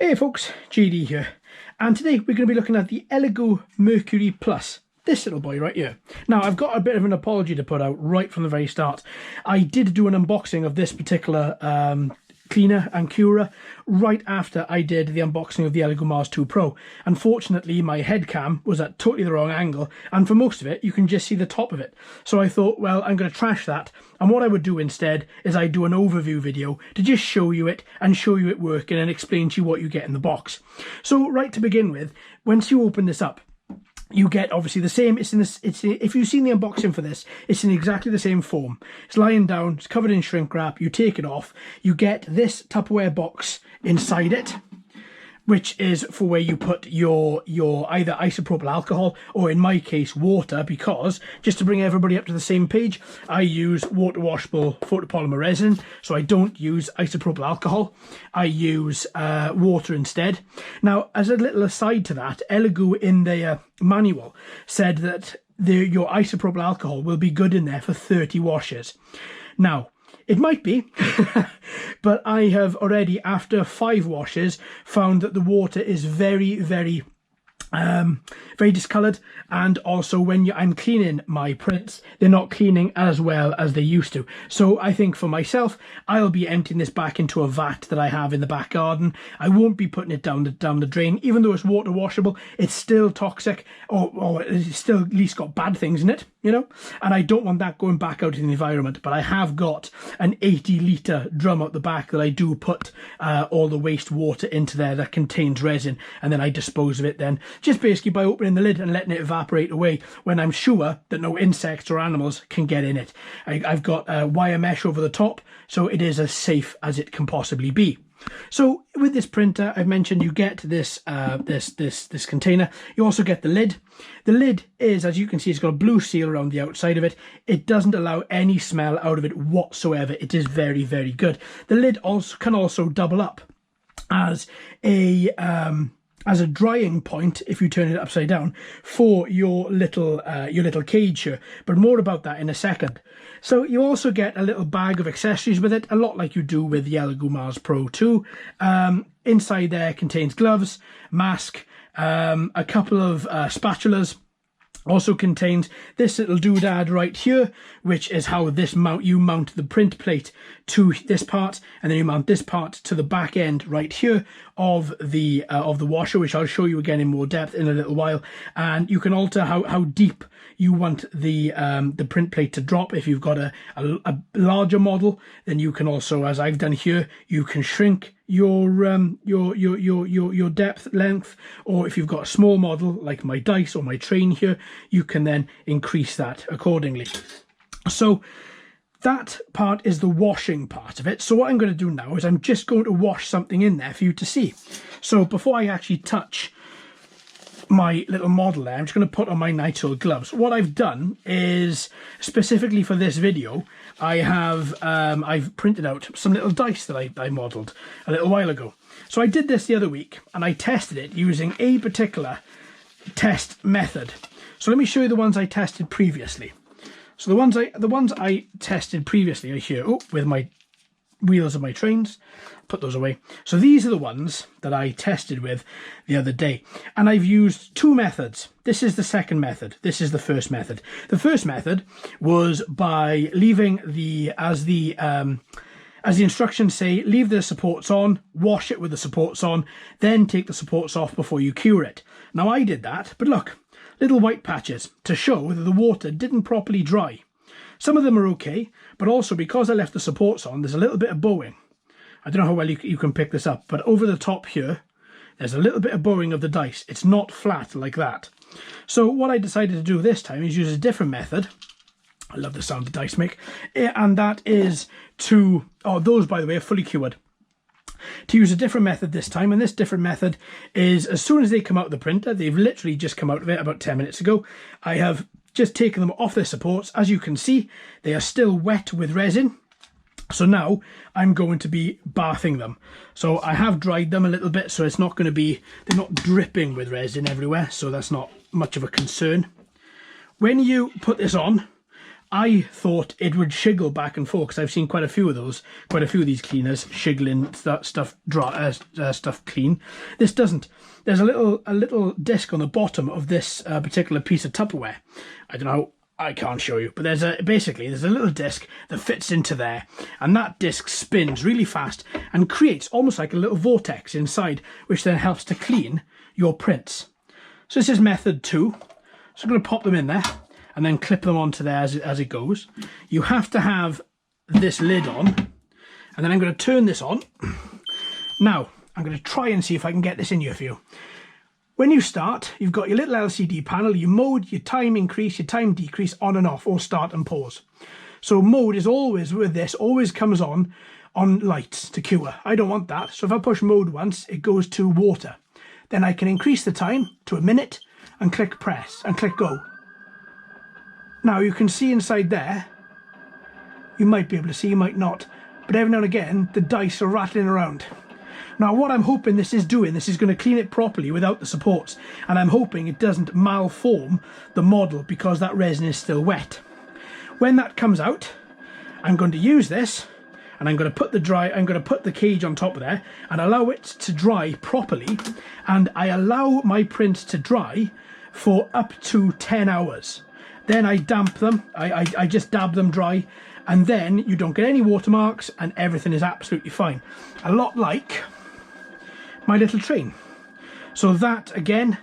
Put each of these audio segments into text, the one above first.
Hey folks, JD here, and today we're going to be looking at the Elegoo Mercury Plus, this little boy right here. Now I've got a bit of an apology to put out right from the very start. I did do an unboxing of this particular cleaner and curer right after I did the unboxing of the Elegoo Mars 2 Pro. Unfortunately, my head cam was at totally the wrong angle, and for most of it you can just see the top of it. So I thought, well, I'm going to trash that, and what I would do instead is I'd do an overview video to just show you it and show you it working and explain to you what you get in the box. So right to begin with, once you open this up, you get obviously the same. If you've seen the unboxing for this, it's in exactly the same form. It's lying down, it's covered in shrink wrap. You take it off, you get this Tupperware box inside it, which is for where you put your either isopropyl alcohol or, in my case, water, because just to bring everybody up to the same page, I use water washable photopolymer resin, so I don't use isopropyl alcohol. I use water instead. Now, as a little aside to that, Elegoo in their manual said that your isopropyl alcohol will be good in there for 30 washes. Now, it might be, but I have already, after 5 washes, found that the water is very, very discoloured, and also when I'm cleaning my prints, they're not cleaning as well as they used to. So I think for myself, I'll be emptying this back into a vat that I have in the back garden. I won't be putting it down the drain. Even though it's water washable, it's still toxic, or it's still at least got bad things in it, you know, and I don't want that going back out in the environment. But I have got an 80-litre drum out the back that I do put all the waste water into there that contains resin, and then I dispose of it then, just basically by opening the lid and letting it evaporate away when I'm sure that no insects or animals can get in it. I've got a wire mesh over the top, so it is as safe as it can possibly be. So with this printer, I've mentioned you get this this container. You also get the lid. The lid is, as you can see, it's got a blue seal around the outside of it. It doesn't allow any smell out of it whatsoever. It is very, very good. The lid can also double up as a drying point if you turn it upside down for your little cage here, but more about that in a second. So you also get a little bag of accessories with it, a lot like you do with the Elegoo Mars Pro 2. Inside there contains gloves, mask, a couple of spatulas. Also contains this little doodad right here, which is how you mount the print plate to this part, and then you mount this part to the back end right here of the washer, which I'll show you again in more depth in a little while. And you can alter how deep you want the print plate to drop. If you've got a larger model, then you can also, as I've done here, you can shrink your depth, length, or if you've got a small model like my dice or my train here, you can then increase that accordingly. So that part is the washing part of it. So what I'm going to do now is I'm just going to wash something in there for you to see. So before I actually touch my little model there, I'm just going to put on my nitrile gloves. What I've done is, specifically for this video, I've printed out some little dice that I modelled a little while ago. So I did this the other week, and I tested it using a particular test method. So let me show you the ones I tested previously. So the ones I tested previously are here. Oh, with my wheels of my trains. Put those away. So these are the ones that I tested with the other day, and I've used 2 methods. This is the second method. This is the first method. The first method was by leaving as the instructions say, leave the supports on, wash it with the supports on, then take the supports off before you cure it. Now I did that, but look, little white patches to show that the water didn't properly dry. Some of them are okay, but also because I left the supports on, there's a little bit of bowing. I don't know how well you can pick this up, but over the top here, there's a little bit of bowing of the dice. It's not flat like that. So what I decided to do this time is use a different method. I love the sound the dice make. And that is to, those by the way are fully cured. To use a different method this time, and this different method is as soon as they come out of the printer, they've literally just come out of it about 10 minutes ago, I have just taken them off their supports. As you can see, they are still wet with resin. So now I'm going to be bathing them. So I have dried them a little bit, so it's not going to be, they're not dripping with resin everywhere, so that's not much of a concern. When you put this on, I thought it would shiggle back and forth, because I've seen quite a few of these cleaners shiggling stuff clean. This doesn't. There's a little disc on the bottom of this particular piece of Tupperware. I don't know. I can't show you, but there's a little disc that fits into there, and that disc spins really fast and creates almost like a little vortex inside, which then helps to clean your prints. So this is method 2. So I'm going to pop them in there and then clip them onto there as it goes. You have to have this lid on, and then I'm going to turn this on. Now I'm going to try and see if I can get this in here for you. When you start, you've got your little LCD panel, your mode, your time increase, your time decrease, on and off, or start and pause. So mode is always, with this, always comes on lights to cure. I don't want that, so if I push mode once, it goes to water. Then I can increase the time to a minute and click press and click go. Now you can see inside there, you might be able to see, you might not, but every now and again, the dice are rattling around. Now what I'm hoping this is doing, this is going to clean it properly without the supports, and I'm hoping it doesn't malform the model because that resin is still wet. When that comes out, I'm going to use this, and I'm going to put the cage on top of there and allow it to dry properly, and I allow my prints to dry for up to 10 hours. Then I damp them, I just dab them dry, and then you don't get any watermarks and everything is absolutely fine. A lot like my little train. So that, again,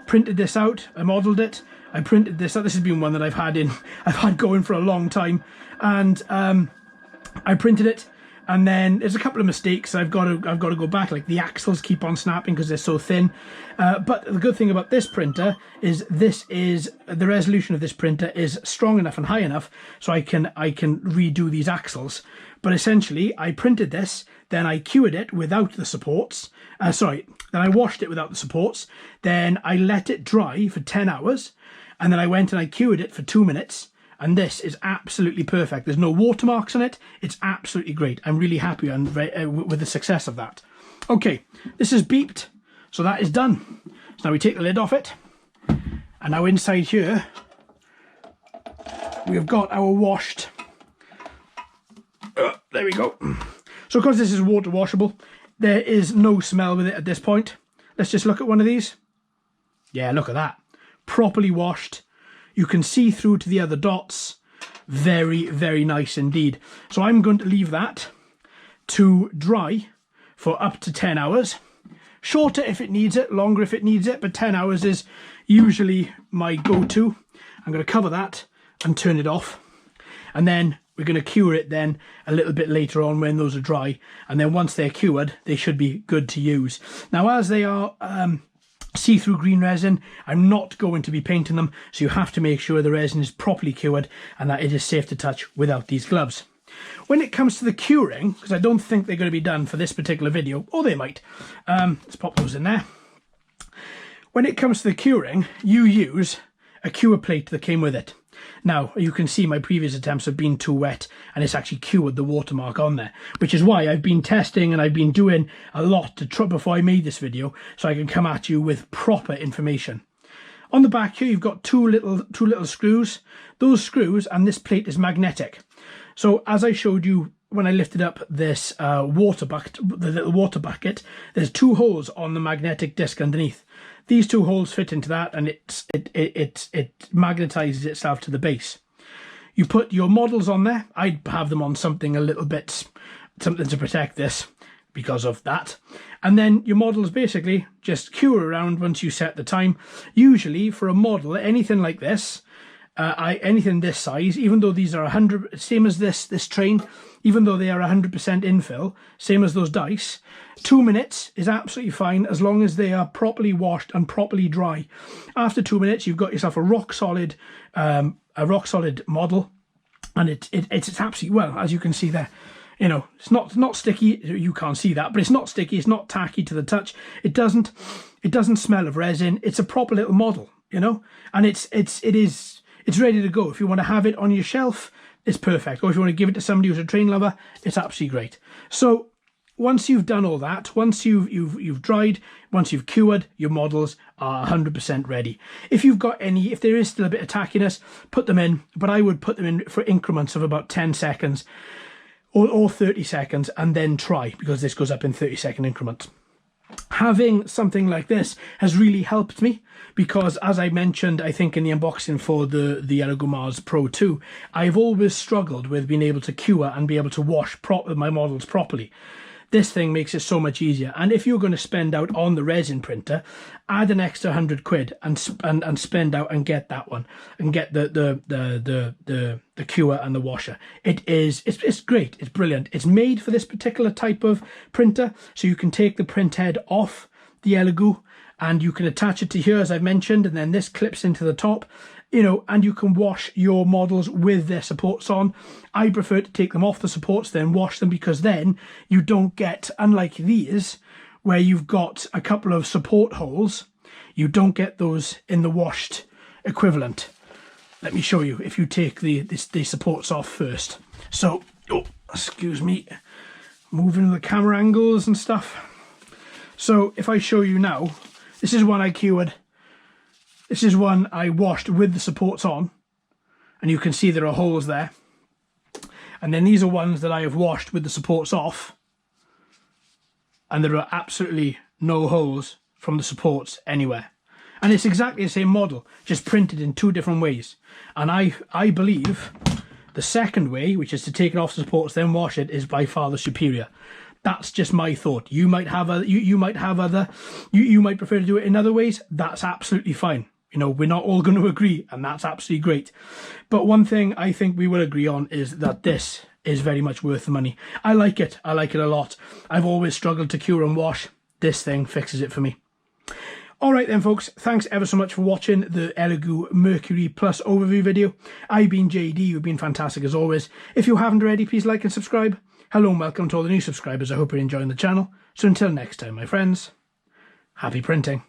printed this out, I modelled it, I printed this out. This has been one that I've had going for a long time, and I printed it, and then there's a couple of mistakes. I've got to go back, like the axles keep on snapping because they're so thin. But the good thing about this printer is the resolution of this printer is strong enough and high enough so I can redo these axles. But essentially, I printed this, then I cured it without the supports. Then I washed it without the supports. Then I let it dry for 10 hours, and then I went and I cured it for 2 minutes. And this is absolutely perfect. There's no watermarks on it. It's absolutely great. I'm really happy with the success of that. Okay, this is beeped, so that is done. So now we take the lid off it, and now inside here we have got our washed. There we go. So because this is water washable, there is no smell with it at this point. Let's just look at one of these. Yeah, look at that. Properly washed. You can see through to the other dots. Very, very nice indeed. So I'm going to leave that to dry for up to 10 hours. Shorter if it needs it, longer if it needs it, but 10 hours is usually my go-to. I'm going to cover that and turn it off. And then we're going to cure it then a little bit later on when those are dry. And then once they're cured, they should be good to use. Now, as they are see-through green resin, I'm not going to be painting them, so you have to make sure the resin is properly cured and that it is safe to touch without these gloves. When it comes to the curing, because I don't think they're going to be done for this particular video, or they might, let's pop those in there. When it comes to the curing, you use a cure plate that came with it. Now, you can see my previous attempts have been too wet, and it's actually cured the watermark on there, which is why I've been testing and I've been doing a lot to try before I made this video, so I can come at you with proper information. On the back here, you've got two little screws. Those screws and this plate is magnetic. So as I showed you when I lifted up this water bucket, the little water bucket, there's 2 holes on the magnetic disc underneath. These 2 holes fit into that, and it magnetizes itself to the base. You put your models on there. I'd have them on something a little bit, something to protect this because of that. And then your models basically just cure around once you set the time. Usually for a model, anything like this, anything this size, even though these are 100, same as this train, even though they are 100% infill, same as those dice, 2 minutes is absolutely fine as long as they are properly washed and properly dry. After 2 minutes, you've got yourself a rock solid model, and it's absolutely, well, as you can see there, you know, it's not sticky. You can't see that, but it's not sticky. It's not tacky to the touch. It doesn't smell of resin. It's a proper little model, you know, and it's ready to go. If you want to have it on your shelf, it's perfect. Or if you want to give it to somebody who's a train lover, it's absolutely great. So once you've done all that, once you've dried, once you've cured, your models are 100% ready. If there is still a bit of tackiness, put them in, but I would put them in for increments of about 10 seconds or 30 seconds and then try, because this goes up in 30-second increments. Having something like this has really helped me because, as I mentioned, I think in the unboxing for the Elegoo Mars Pro 2, I've always struggled with being able to cure and be able to wash my models properly. This thing makes it so much easier. And if you're going to spend out on the resin printer, add an extra £100 and spend out and get that one and get the cure and the washer. It's great. It's brilliant. It's made for this particular type of printer, so you can take the print head off the Elegoo and you can attach it to here, as I've mentioned, and then this clips into the top. You know, and you can wash your models with their supports on. I prefer to take them off the supports, then wash them, because then you don't get, unlike these, where you've got a couple of support holes, you don't get those in the washed equivalent. Let me show you if you take the supports off first. So, oh, excuse me, moving the camera angles and stuff. So if I show you now, this is one I cured. This is one I washed with the supports on, and you can see there are holes there. And then these are ones that I have washed with the supports off, and there are absolutely no holes from the supports anywhere. And it's exactly the same model, just printed in two different ways. And I believe the second way, which is to take it off the supports then wash it, is by far the superior. That's just my thought. You might have you might prefer to do it in other ways. That's absolutely fine. You know, we're not all going to agree, and that's absolutely great. But one thing I think we will agree on is that this is very much worth the money. I like it. I like it a lot. I've always struggled to cure and wash. This thing fixes it for me. All right then, folks. Thanks ever so much for watching the Elegoo Mercury Plus overview video. I've been JD. You've been fantastic as always. If you haven't already, please like and subscribe. Hello and welcome to all the new subscribers. I hope you're enjoying the channel. So until next time, my friends, happy printing.